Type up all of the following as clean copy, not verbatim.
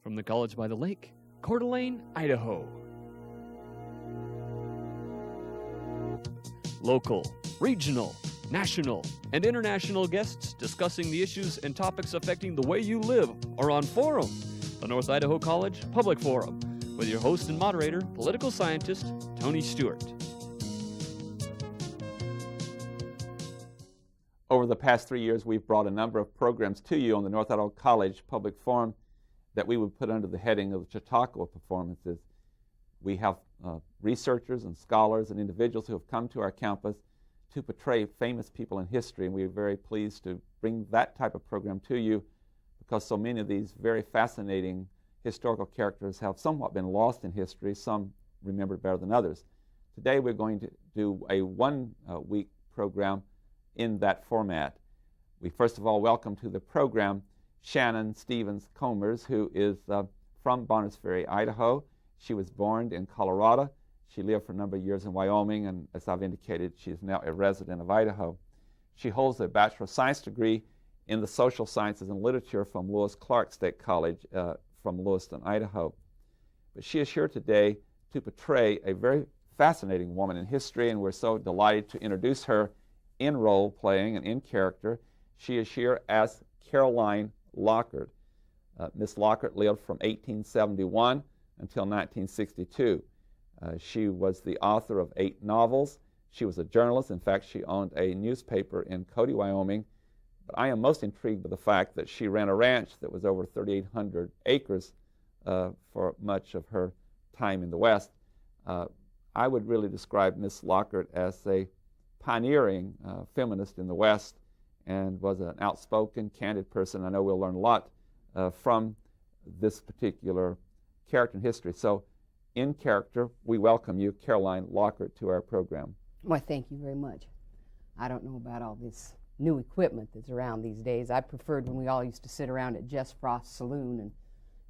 from the College by the Lake, Coeur d'Alene, Idaho. Local, regional, national, and international guests discussing the issues and topics affecting the way you live are on Forum, the North Idaho College Public Forum, with your host and moderator, political scientist Tony Stewart. Over the past 3 years, we've brought a number of programs to you on the North Idaho College Public Forum that we would put under the heading of the Chautauqua performances. We have researchers and scholars and individuals who have come to our campus to portray famous people in history, and we are very pleased to bring that type of program to you because so many of these very fascinating historical characters have somewhat been lost in history, some remembered better than others. Today we're going to do a one-week program in that format. We first of all welcome to the program Shannon Stevens Comers, who is from Bonners Ferry, Idaho. She was born in Colorado. She lived for a number of years in Wyoming, and as I've indicated, she is now a resident of Idaho. She holds a Bachelor of Science degree in the Social Sciences and Literature from Lewis Clark State College from Lewiston, Idaho. But she is here today to portray a very fascinating woman in history, and we're so delighted to introduce her in role playing and in character. She is here as Caroline Lockhart. Miss Lockhart lived from 1871 until 1962. She was the author of 8 novels. She was a journalist. In fact, she owned a newspaper in Cody, Wyoming. But I am most intrigued by the fact that she ran a ranch that was over 3,800 acres for much of her time in the West. I would really describe Miss Lockhart as a pioneering feminist in the West and was an outspoken, candid person. I know we'll learn a lot from this particular character in history. So, in character, we welcome you, Caroline Lockhart, to our program. Well, thank you very much. I don't know about all this new equipment that's around these days. I preferred when we all used to sit around at Jess Frost's saloon and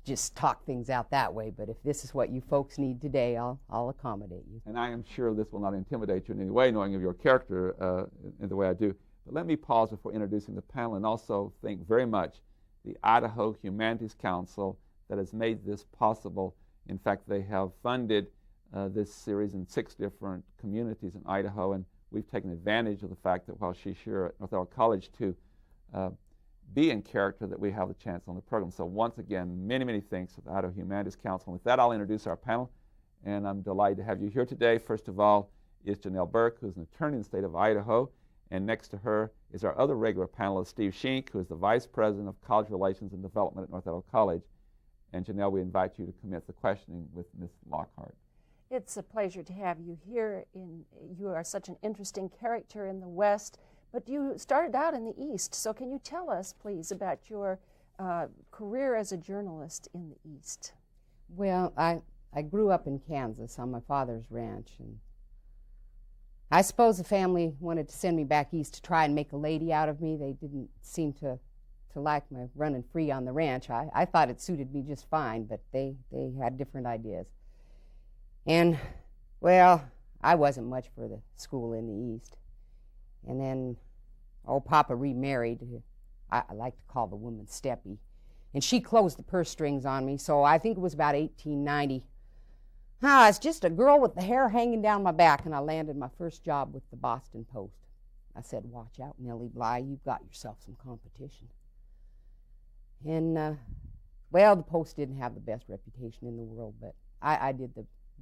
just talk things out that way. But if this is what you folks need today, I'll accommodate you. And I am sure this will not intimidate you in any way, knowing of your character in the way I do. But let me pause before introducing the panel and also thank very much the Idaho Humanities Council that has made this possible. In fact, they have funded this series in 6 different communities in Idaho, and we've taken advantage of the fact that while she's here at North Idaho College to be in character, that we have the chance on the program. So once again, many, many thanks to the Idaho Humanities Council. And with that, I'll introduce our panel, and I'm delighted to have you here today. First of all is Janelle Burke, who's an attorney in the state of Idaho, and next to her is our other regular panelist, Steve Schenck, who is the Vice President of College Relations and Development at North Idaho College. And Janelle, we invite you to commence the questioning with Ms. Lockhart. It's a pleasure to have you here. You are such an interesting character in the West, but you started out in the East. So can you tell us, please, about your career as a journalist in the East? Well, I grew up in Kansas on my father's ranch, and I suppose the family wanted to send me back east to try and make a lady out of me. They didn't seem to like my running free on the ranch. I thought it suited me just fine, but they had different ideas. And, well, I wasn't much for the school in the East. And then, Papa remarried. I like to call the woman Steppy. And she closed the purse strings on me, so I think it was about 1890. I was just a girl with the hair hanging down my back, and I landed my first job with the Boston Post. I said, "Watch out, Nellie Bly, you've got yourself some competition." And, well, the Post didn't have the best reputation in the world, but I did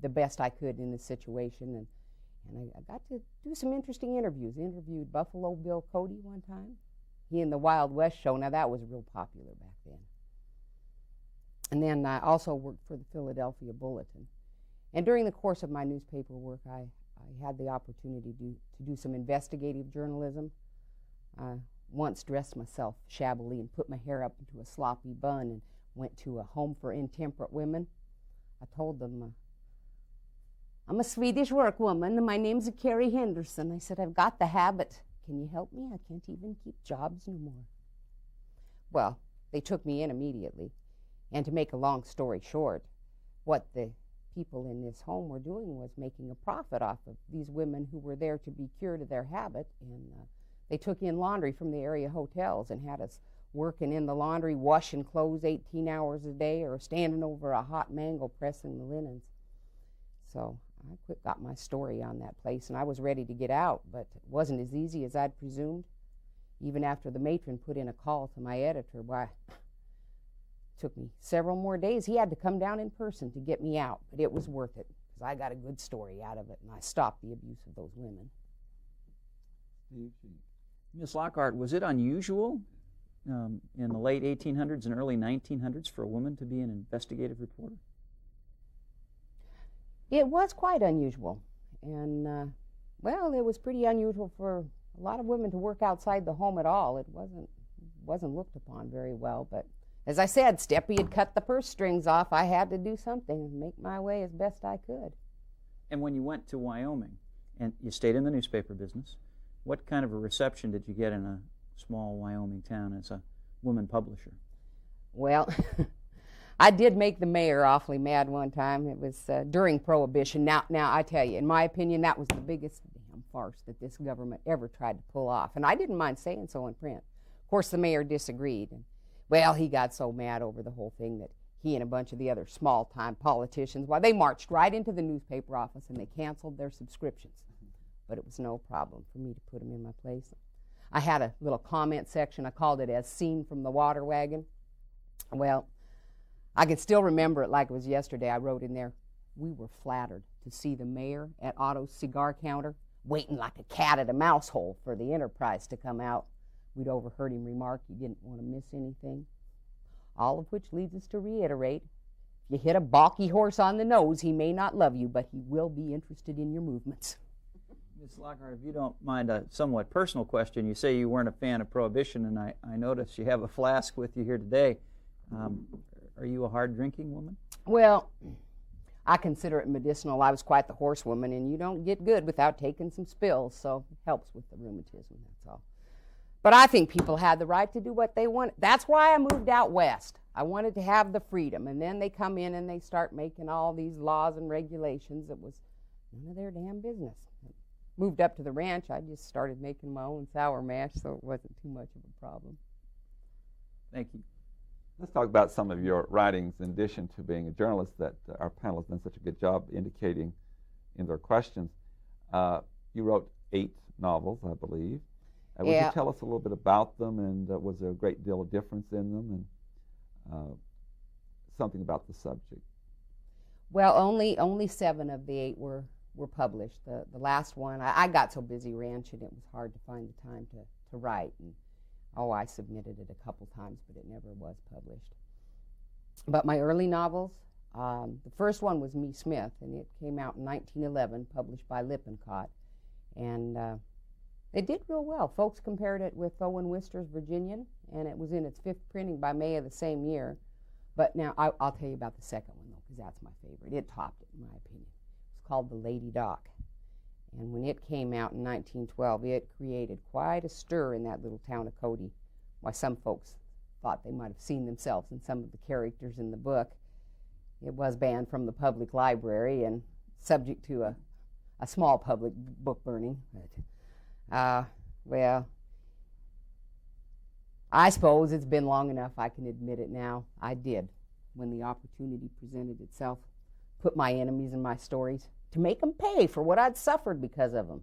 the best I could in this situation, and I got to do some interesting interviews. I interviewed Buffalo Bill Cody one time. He in the Wild West show. Now, that was real popular back then. And then I also worked for the Philadelphia Bulletin. And during the course of my newspaper work, I had the opportunity to do some investigative journalism. Once dressed myself shabbily and put my hair up into a sloppy bun and went to a home for intemperate women. I told them, "I'm a Swedish workwoman, and my name's Carrie Henderson." I said, "I've got the habit. Can you help me? I can't even keep jobs no more." Well, they took me in immediately. And to make a long story short, what the people in this home were doing was making a profit off of these women who were there to be cured of their habit, and they took in laundry from the area hotels and had us working in the laundry, washing clothes 18 hours a day, or standing over a hot mangle pressing the linens. So I got my story on that place, and I was ready to get out, but it wasn't as easy as I'd presumed. Even after the matron put in a call to my editor, why, it took me several more days. He had to come down in person to get me out, but it was worth it, because I got a good story out of it, and I stopped the abuse of those women. Miss Lockhart, was it unusual in the late 1800s and early 1900s for a woman to be an investigative reporter? It was quite unusual, and well, it was pretty unusual for a lot of women to work outside the home at all. It wasn't looked upon very well, but as I said, Steppy had cut the purse strings off. I had to do something and make my way as best I could. And when you went to Wyoming, and you stayed in the newspaper business, what kind of a reception did you get in a small Wyoming town as a woman publisher? Well, I did make the mayor awfully mad one time. It was during Prohibition. Now, I tell you, in my opinion, that was the biggest damn farce that this government ever tried to pull off. And I didn't mind saying so in print. Of course, the mayor disagreed. And, well, he got so mad over the whole thing that he and a bunch of the other small-time politicians, well, they marched right into the newspaper office and they canceled their subscriptions. But it was no problem for me to put them in my place. I had a little comment section. I called it As Seen from the Water Wagon. Well, I can still remember it like it was yesterday. I wrote in there, we were flattered to see the mayor at Otto's cigar counter waiting like a cat at a mouse hole for the Enterprise to come out. We'd overheard him remark he didn't want to miss anything. All of which leads us to reiterate, if you hit a balky horse on the nose, he may not love you, but he will be interested in your movements. Ms. Lockhart, if you don't mind a somewhat personal question, you say you weren't a fan of Prohibition, and I noticed you have a flask with you here today. Are you a hard-drinking woman? Well, I consider it medicinal. I was quite the horsewoman, and you don't get good without taking some spills, so it helps with the rheumatism, that's all. But I think people had the right to do what they wanted. That's why I moved out west. I wanted to have the freedom, and then they come in and they start making all these laws and regulations that was none of their damn business. Moved up to the ranch, I just started making my own sour mash, so it wasn't too much of a problem. Thank you. Let's talk about some of your writings in addition to being a journalist that our panel has done such a good job indicating in their questions. You wrote 8 novels, I believe. Would you tell us a little bit about them, and was there a great deal of difference in them, and something about the subject? Well, only 7 of the 8 were published. The last one, I got so busy ranching, it was hard to find the time to write. And, I submitted it a couple times, but it never was published. But my early novels, the first one was Me Smith, and it came out in 1911, published by Lippincott. And it did real well. Folks compared it with Owen Wister's Virginian, and it was in its 5th printing by May of the same year. But now I'll tell you about the second one, though, because that's my favorite. It topped it, in my opinion. It's called The Lady Doc. And when it came out in 1912, it created quite a stir in that little town of Cody. Why, some folks thought they might have seen themselves in some of the characters in the book. It was banned from the public library and subject to a small public book burning. But, well, I suppose it's been long enough I can admit it now. I did, when the opportunity presented itself, put my enemies in my stories to make them pay for what I'd suffered because of them.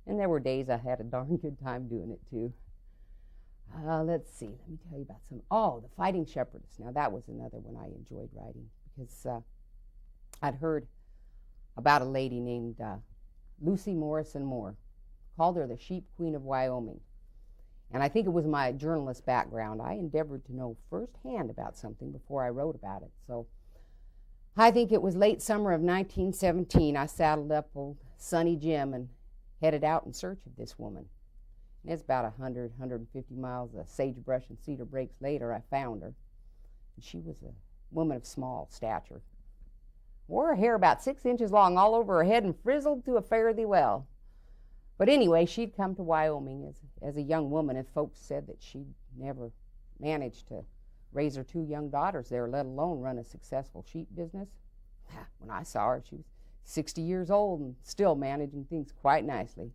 And there were days I had a darn good time doing it, too. Let's see, let me tell you about some. The Fighting Shepherdess. Now, that was another one I enjoyed writing, because I'd heard about a lady named Lucy Morrison Moore. Called her the Sheep Queen of Wyoming. And I think it was my journalist background. I endeavored to know firsthand about something before I wrote about it. So I think it was late summer of 1917, I saddled up old Sonny Jim and headed out in search of this woman. And it's about 150 miles of sagebrush and cedar breaks later, I found her. And she was a woman of small stature. Wore her hair about 6 inches long all over her head and frizzled to a fare-thee well. But anyway, she'd come to Wyoming as a young woman, and folks said that she'd never managed to raise her 2 young daughters there, let alone run a successful sheep business. When I saw her, she was 60 years old and still managing things quite nicely.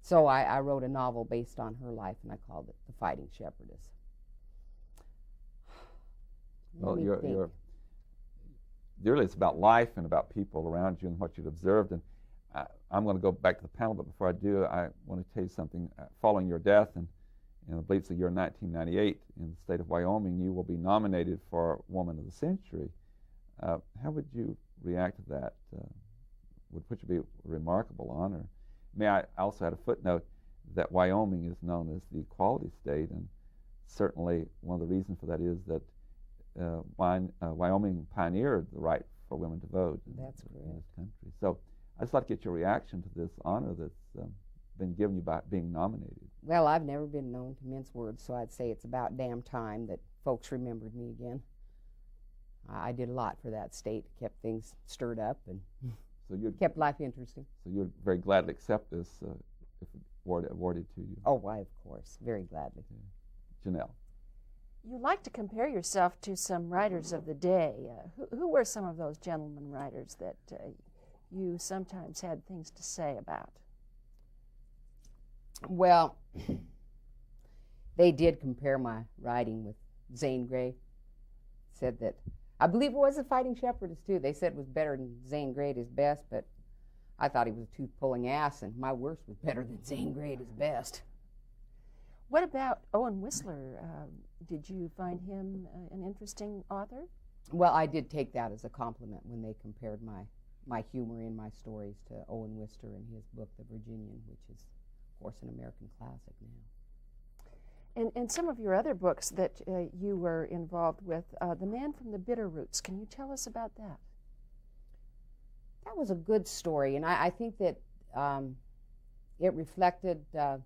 So I wrote a novel based on her life, and I called it The Fighting Shepherdess. Well, Let me think. Really, it's about life and about people around you and what you've observed. And I'm going to go back to the panel, but before I do, I want to tell you something. Following your death, and I believe it's the year 1998, in the state of Wyoming, you will be nominated for Woman of the Century. How would you react to that? Which would be a remarkable honor. I also had a footnote that Wyoming is known as the equality state, and certainly one of the reasons for that is that Wyoming pioneered the right for women to vote in this country. So I'd just like to get your reaction to this honor that's been given you by being nominated. Well, I've never been known to mince words, so I'd say it's about damn time that folks remembered me again. I did a lot for that state, kept things stirred up, and kept life interesting. So you'd very gladly accept this if awarded to you? Oh, why, of course, very gladly. Janelle. You like to compare yourself to some writers of the day. Who were some of those gentlemen writers that you sometimes had things to say about? Well, they did compare my writing with Zane Grey. Said that, I believe it was the Fighting Shepherdess too. They said it was better than Zane Grey at his best, but I thought he was a tooth-pulling ass, and my worst was better than Zane Grey at his best. What about Owen Whistler? Did you find him an interesting author? Well, I did take that as a compliment when they compared my humor in my stories to Owen Whistler and his book, The Virginian, which is, of course, an American classic now. And some of your other books that you were involved with, The Man from the Bitter Roots, can you tell us about that? That was a good story, and I think that it reflected the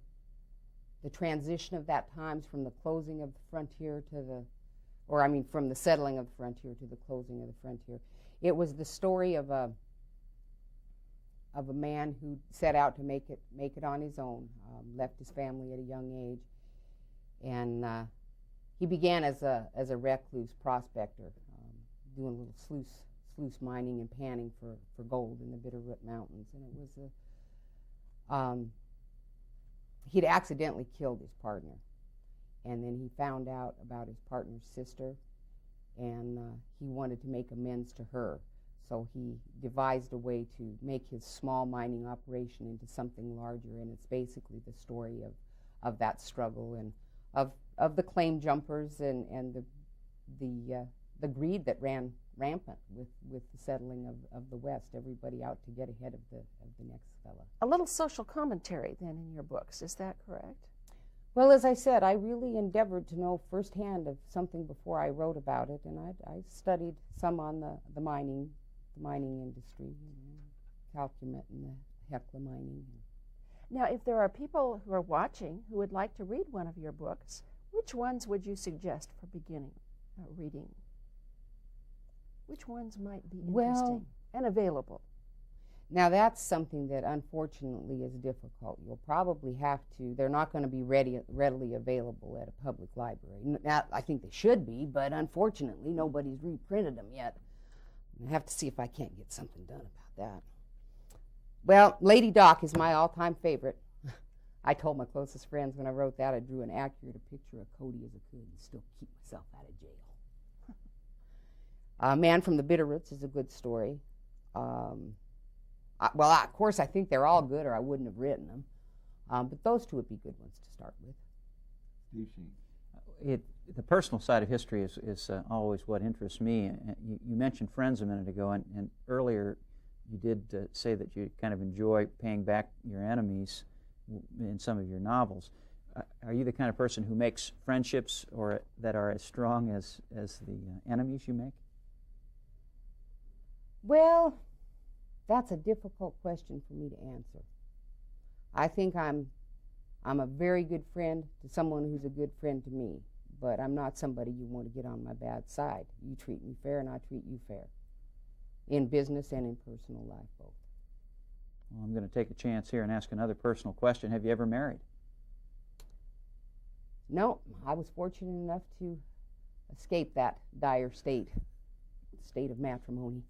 transition of that times from the closing of the frontier to from the settling of the frontier to the closing of the frontier. It was the story of a man who set out to make it on his own, left his family at a young age, and he began as a recluse prospector, doing a little sluice mining and panning for gold in the Bitterroot Mountains, and it was he'd accidentally killed his partner, and then he found out about his partner's sister, and he wanted to make amends to her. So he devised a way to make his small mining operation into something larger, and it's basically the story of that struggle and of the claim jumpers and the greed that ran rampant with the settling of the West. Everybody out to get ahead of the next fella. A little social commentary then in your books, is that correct? Well, as I said, I really endeavored to know firsthand of something before I wrote about it, and I studied some on the mining industry, Calumet and the Hecla mining. Now, if there are people who are watching who would like to read one of your books, which ones would you suggest for beginning reading? Which ones might be interesting and available? Now, that's something that unfortunately is difficult. You'll probably have to, they're not going to be readily available at a public library. Now, I think they should be, but unfortunately nobody's reprinted them yet. I have to see if I can't get something done about that. Well, Lady Doc is my all-time favorite. I told my closest friends when I wrote that I drew an accurate picture of Cody as I could and still keep myself out of jail. Man from the Bitterroots is a good story. Of course, I think they're all good or I wouldn't have written them. But those two would be good ones to start with. Steve Sheen. The personal side of history is always what interests me. You mentioned friends a minute ago, and earlier you did say that you kind of enjoy paying back your enemies in some of your novels. Are you the kind of person who makes friendships that are as strong as the enemies you make? Well, that's a difficult question for me to answer. I think I'm a very good friend to someone who's a good friend to me, but I'm not somebody you want to get on my bad side. You treat me fair and I treat you fair, in business and in personal life both. Well, I'm going to take a chance here and ask another personal question. Have you ever married? No, I was fortunate enough to escape that dire state of matrimony.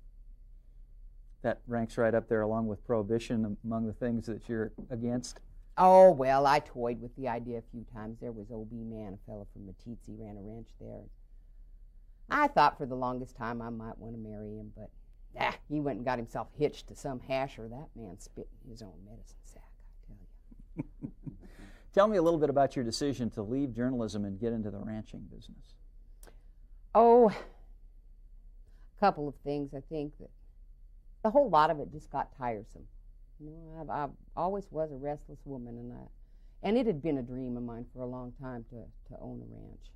That ranks right up there along with prohibition among the things that you're against? Oh, well, I toyed with the idea a few times. There was O.B. Mann, a fellow from Meeteetse, ran a ranch there. I thought for the longest time I might want to marry him, but he went and got himself hitched to some hasher. That man spit in his own medicine sack, I tell you. Tell me a little bit about your decision to leave journalism and get into the ranching business. Oh, a couple of things. I think that the whole lot of it just got tiresome. You know, I always was a restless woman, and it had been a dream of mine for a long time to own a ranch.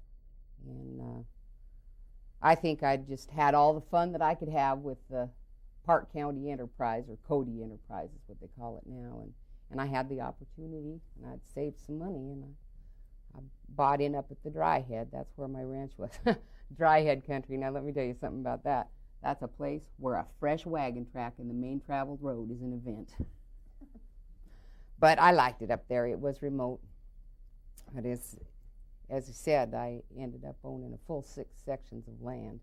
And I think I just had all the fun that I could have with the Park County Enterprise, or Cody Enterprise is what they call it now. And I had the opportunity, and I'd saved some money, and I bought in up at the Dry Head. That's where my ranch was. Dry Head country. Now let me tell you something about that. That's a place where a fresh wagon track in the main traveled road is an event. But I liked it up there. It was remote. But as I said, I ended up owning a full 6 sections of land.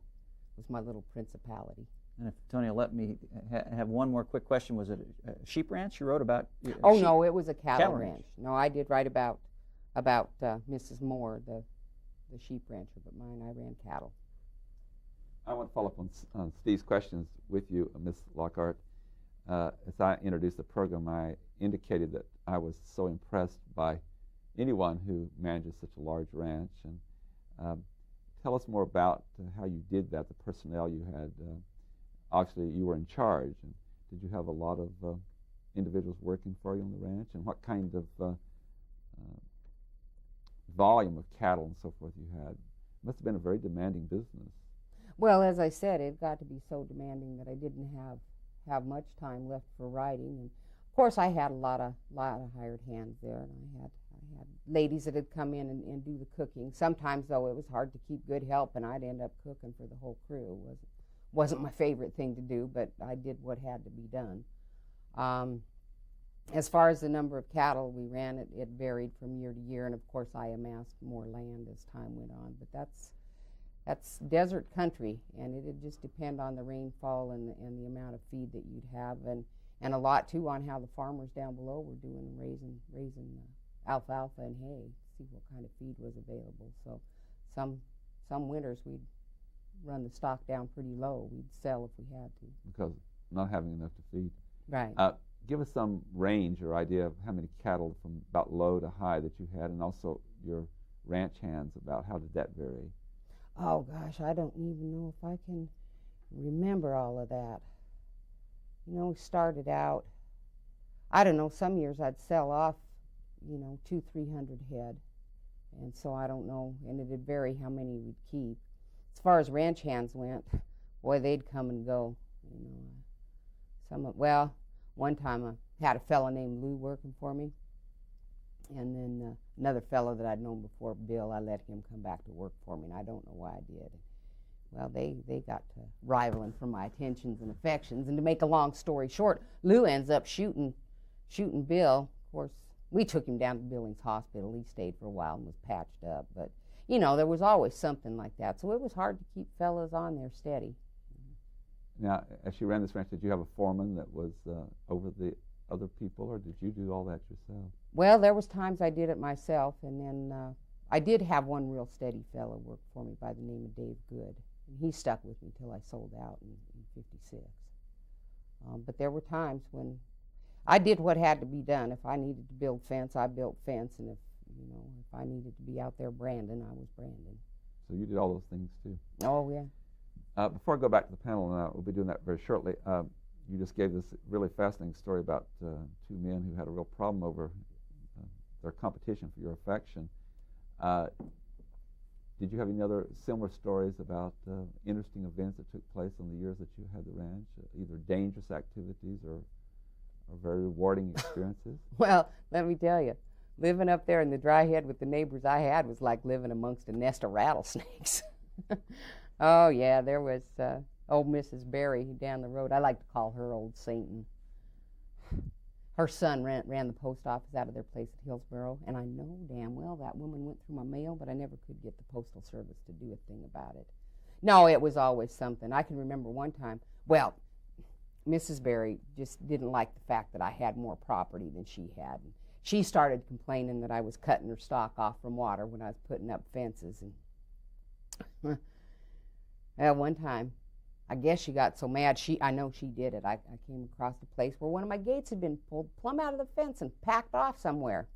It was my little principality. And if Tony will let me have one more quick question, was it a sheep ranch you wrote about? Oh, sheep? no, it was a cattle ranch. ranch. No, I did write about Mrs. Moore, the sheep rancher, but mine, I ran cattle. I want to follow up on Steve's questions with you, Ms. Lockhart. As I introduced the program, I indicated that I was so impressed by anyone who manages such a large ranch. And tell us more about how you did that, the personnel you had. Obviously, you were in charge. And did you have a lot of individuals working for you on the ranch? And what kind of volume of cattle and so forth you had? It must have been a very demanding business. Well, as I said, it got to be so demanding that I didn't have much time left for writing. And of course, I had a lot of hired hands there, and I had ladies that had come in and do the cooking. Sometimes, though, it was hard to keep good help, and I'd end up cooking for the whole crew. It wasn't my favorite thing to do, but I did what had to be done. As far as the number of cattle we ran, it varied from year to year, and of course, I amassed more land as time went on. But that's desert country, and it'd just depend on the rainfall and the amount of feed that you'd have, and a lot too on how the farmers down below were doing, raising alfalfa and hay, see what kind of feed was available. So some winters we'd run the stock down pretty low. We'd sell if we had to. Because not having enough to feed. Right. Give us some range or idea of how many cattle from about low to high that you had, and also your ranch hands, about how did that vary? Oh, gosh, I don't even know if I can remember all of that. You know, we started out, I don't know, some years I'd sell off, 200-300 head. And so I don't know, and it'd vary how many we'd keep. As far as ranch hands went, boy, they'd come and go. One time I had a fellow named Lou working for me. And then another fellow that I'd known before, Bill, I let him come back to work for me, and I don't know why I did. Well, they got to rivaling for my attentions and affections, and to make a long story short, Lou ends up shooting Bill. Of course, we took him down to Billings Hospital. He stayed for a while and was patched up, but, there was always something like that, so it was hard to keep fellows on there steady. Now, as you ran this ranch, did you have a foreman that was over the other people, or did you do all that yourself? Well, there was times I did it myself, and then I did have one real steady fellow work for me by the name of Dave Good, and he stuck with me till I sold out in '56. But there were times when I did what had to be done. If I needed to build fence, I built fence, and if I needed to be out there branding, I was branding. So you did all those things too? Oh, yeah. Before I go back to the panel, and we'll be doing that very shortly, you just gave this really fascinating story about 2 men who had a real problem over their competition for your affection. Did you have any other similar stories about interesting events that took place in the years that you had the ranch, either dangerous activities or very rewarding experiences? Well, let me tell you, living up there in the Dry Head with the neighbors I had was like living amongst a nest of rattlesnakes. Oh, yeah, there was old Mrs. Berry down the road. I like to call her Old Satan. Her son ran the post office out of their place at Hillsboro, and I know damn well that woman went through my mail, but I never could get the Postal Service to do a thing about it. No, it was always something. I can remember one time, well, Mrs. Berry just didn't like the fact that I had more property than she had. And she started complaining that I was cutting her stock off from water when I was putting up fences. And One time, I guess she got so mad, I know she did it. I came across a place where one of my gates had been pulled plumb out of the fence and packed off somewhere.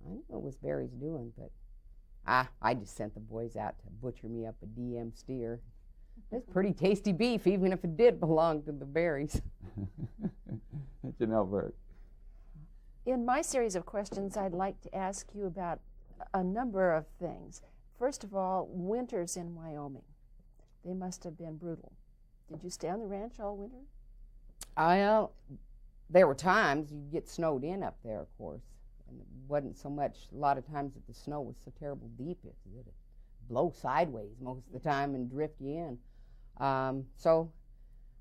I knew it was Barry's doing, but I just sent the boys out to butcher me up a DM steer. It's pretty tasty beef, even if it did belong to the Barrys. You know, Bert. In my series of questions, I'd like to ask you about a number of things. First of all, winters in Wyoming. They must have been brutal. Did you stay on the ranch all winter? There were times you'd get snowed in up there, of course. And it wasn't so much, a lot of times that the snow was so terrible deep, it'd blow sideways most of the time and drift you in. So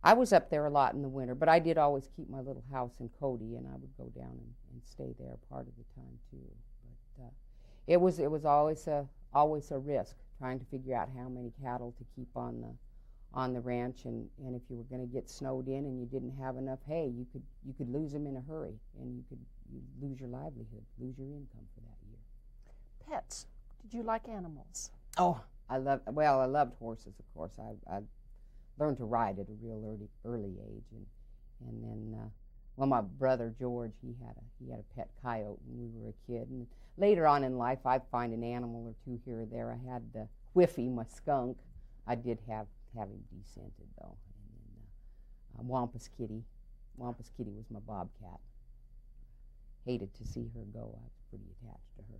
I was up there a lot in the winter, but I did always keep my little house in Cody, and I would go down and stay there part of the time too. But it was always a risk trying to figure out how many cattle to keep on the ranch, and if you were going to get snowed in and you didn't have enough hay, you could lose them in a hurry, and you'd lose your livelihood, lose your income for that year. Pets. Did you like animals? Oh, I loved horses, of course. I learned to ride at a real early age, and then my brother George, he had a pet coyote when we were a kid, and later on in life I'd find an animal or two here or there. I had Whiffy, my skunk. I did have him descented though, and then Wampus Kitty. Wampus Kitty was my bobcat. Hated to see her go. I was pretty attached to her.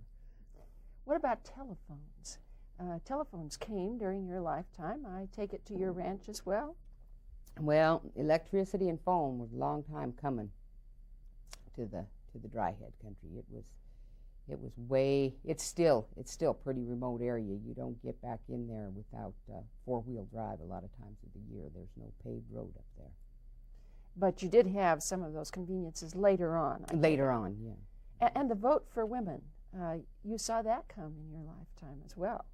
What about telephones? Telephones came during your lifetime. I take it to your ranch as well? Well, electricity and phone was a long time coming to the Dryhead country. It's still pretty remote area. You don't get back in there without four-wheel drive a lot of times of the year. There's no paved road up there. But you did have some of those conveniences later on. Later on, yeah. And the vote for women, you saw that come in your lifetime as well.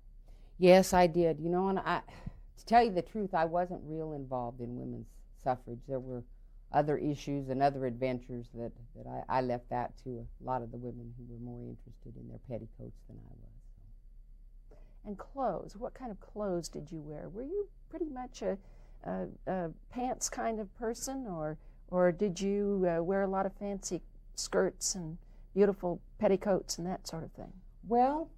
Yes, I did. You know, and to tell you the truth, I wasn't real involved in women's suffrage. There were other issues and other adventures that I left that to a lot of the women who were more interested in their petticoats than I was. And clothes, what kind of clothes did you wear? Were you pretty much a pants kind of person, or did you wear a lot of fancy skirts and beautiful petticoats and that sort of thing? Well,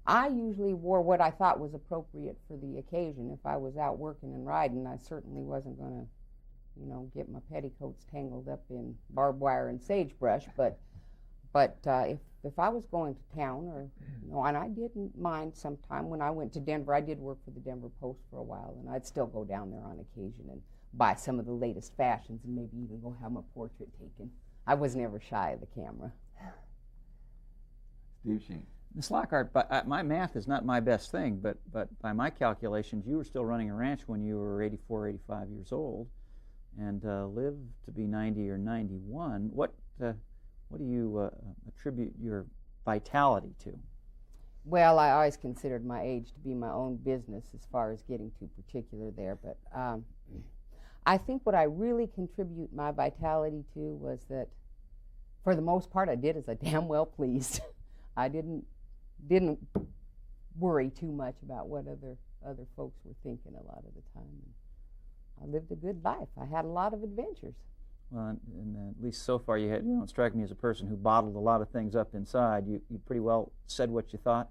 I usually wore what I thought was appropriate for the occasion. If I was out working and riding, I certainly wasn't going to, get my petticoats tangled up in barbed wire and sagebrush. But if I was going to town, and I didn't mind sometime when I went to Denver. I did work for the Denver Post for a while, and I'd still go down there on occasion and buy some of the latest fashions and maybe even go have my portrait taken. I was never shy of the camera. Steve Sheen. Miss Lockhart, my math is not my best thing, but by my calculations, you were still running a ranch when you were 84, 85 years old, and lived to be 90 or 91. What do you attribute your vitality to? Well, I always considered my age to be my own business as far as getting too particular there, but I think what I really contribute my vitality to was that, for the most part, I did as I damn well pleased. I didn't worry too much about what other folks were thinking a lot of the time. I lived a good life. I had a lot of adventures. Well, and at least so far you don't strike me as a person who bottled a lot of things up inside. You pretty well said what you thought?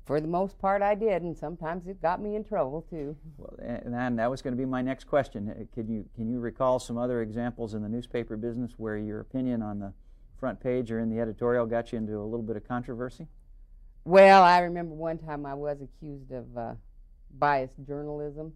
For the most part I did, and sometimes it got me in trouble too. Well, and that was going to be my next question. Can you recall some other examples in the newspaper business where your opinion on the front page or in the editorial got you into a little bit of controversy? Well, I remember one time I was accused of biased journalism,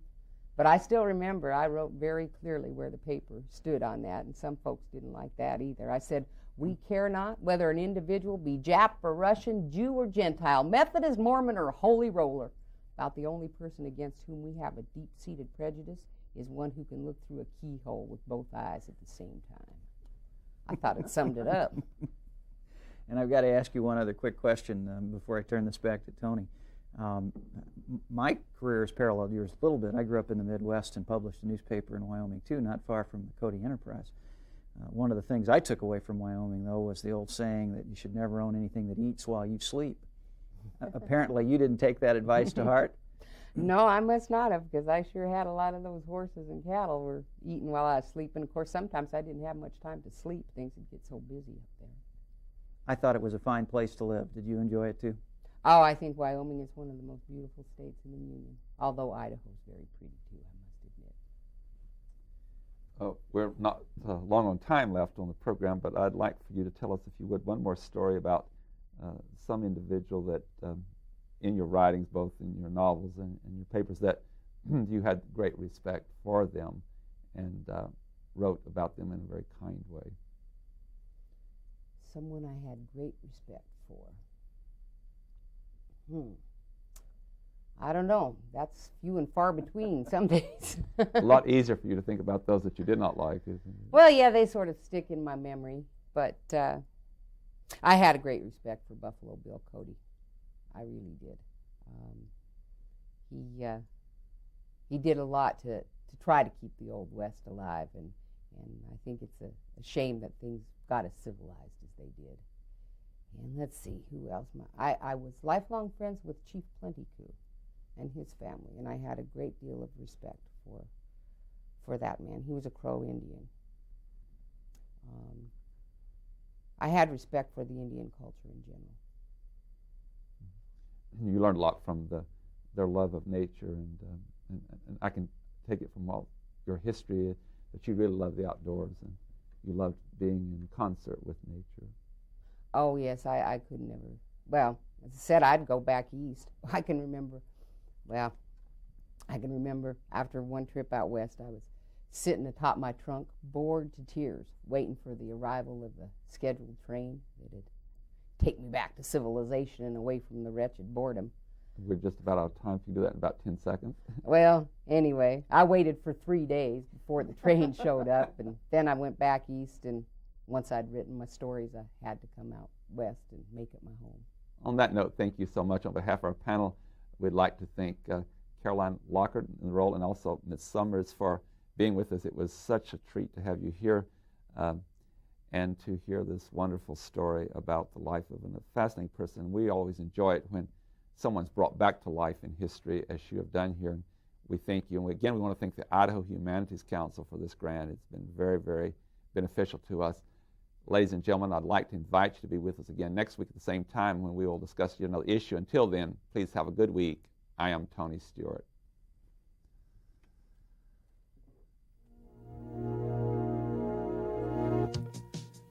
but I still remember I wrote very clearly where the paper stood on that, and some folks didn't like that either. I said, "We care not whether an individual be Jap or Russian, Jew or Gentile, Methodist, Mormon, or Holy Roller. About the only person against whom we have a deep-seated prejudice is one who can look through a keyhole with both eyes at the same time." I thought it summed it up. And I've got to ask you one other quick question before I turn this back to Tony. My career has paralleled yours a little bit. I grew up in the Midwest and published a newspaper in Wyoming, too, not far from the Cody Enterprise. One of the things I took away from Wyoming, though, was the old saying that you should never own anything that eats while you sleep. Apparently, you didn't take that advice to heart. No, I must not have, because I sure had a lot of those horses and cattle were eating while I was sleeping. Of course, sometimes I didn't have much time to sleep. Things would get so busy up there. I thought it was a fine place to live. Did you enjoy it too? Oh, I think Wyoming is one of the most beautiful states in the Union, although Idaho's very pretty too, I must admit. We're not long on time left on the program, but I'd like for you to tell us, if you would, one more story about some individual that in your writings, both in your novels and your papers, that you had great respect for them and wrote about them in a very kind way. Someone I had great respect for. I don't know. That's few and far between some days. A lot easier for you to think about those that you did not like, isn't it? Well, yeah, they sort of stick in my memory. But I had a great respect for Buffalo Bill Cody. I really did. He did a lot to try to keep the Old West alive, and I think it's a shame that things got as civilized as they did. And let's see, who else? I was lifelong friends with Chief Plentycoo and his family, and I had a great deal of respect for that man. He was a Crow Indian. I had respect for the Indian culture in general. You learned a lot from their love of nature, and I can take it from all your history that you really love the outdoors and you loved being in concert with nature. Oh, yes, I could never. Well, as I said, I'd go back east. I can remember after one trip out west, I was sitting atop my trunk, bored to tears, waiting for the arrival of the scheduled train that'd take me back to civilization and away from the wretched boredom. We're just about out of time. If you do that in about 10 seconds. Well, anyway, I waited for 3 days before the train showed up, and then I went back east, and once I'd written my stories, I had to come out west and make it my home. On that note, thank you so much. On behalf of our panel, we'd like to thank Caroline Lockhart in the role, and also Ms. Summers for being with us. It was such a treat to have you here and to hear this wonderful story about the life of a fascinating person. We always enjoy it when someone's brought back to life in history, as you have done here. And we thank you. And again, we want to thank the Idaho Humanities Council for this grant. It's been very, very beneficial to us. Ladies and gentlemen, I'd like to invite you to be with us again next week at the same time when we will discuss another issue. Until then, please have a good week. I am Tony Stewart.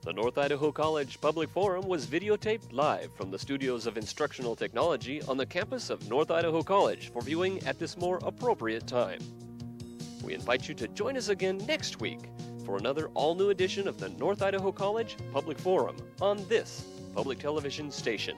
The North Idaho College Public Forum was videotaped live from the studios of Instructional Technology on the campus of North Idaho College for viewing at this more appropriate time. We invite you to join us again next week for another all-new edition of the North Idaho College Public Forum on this public television station.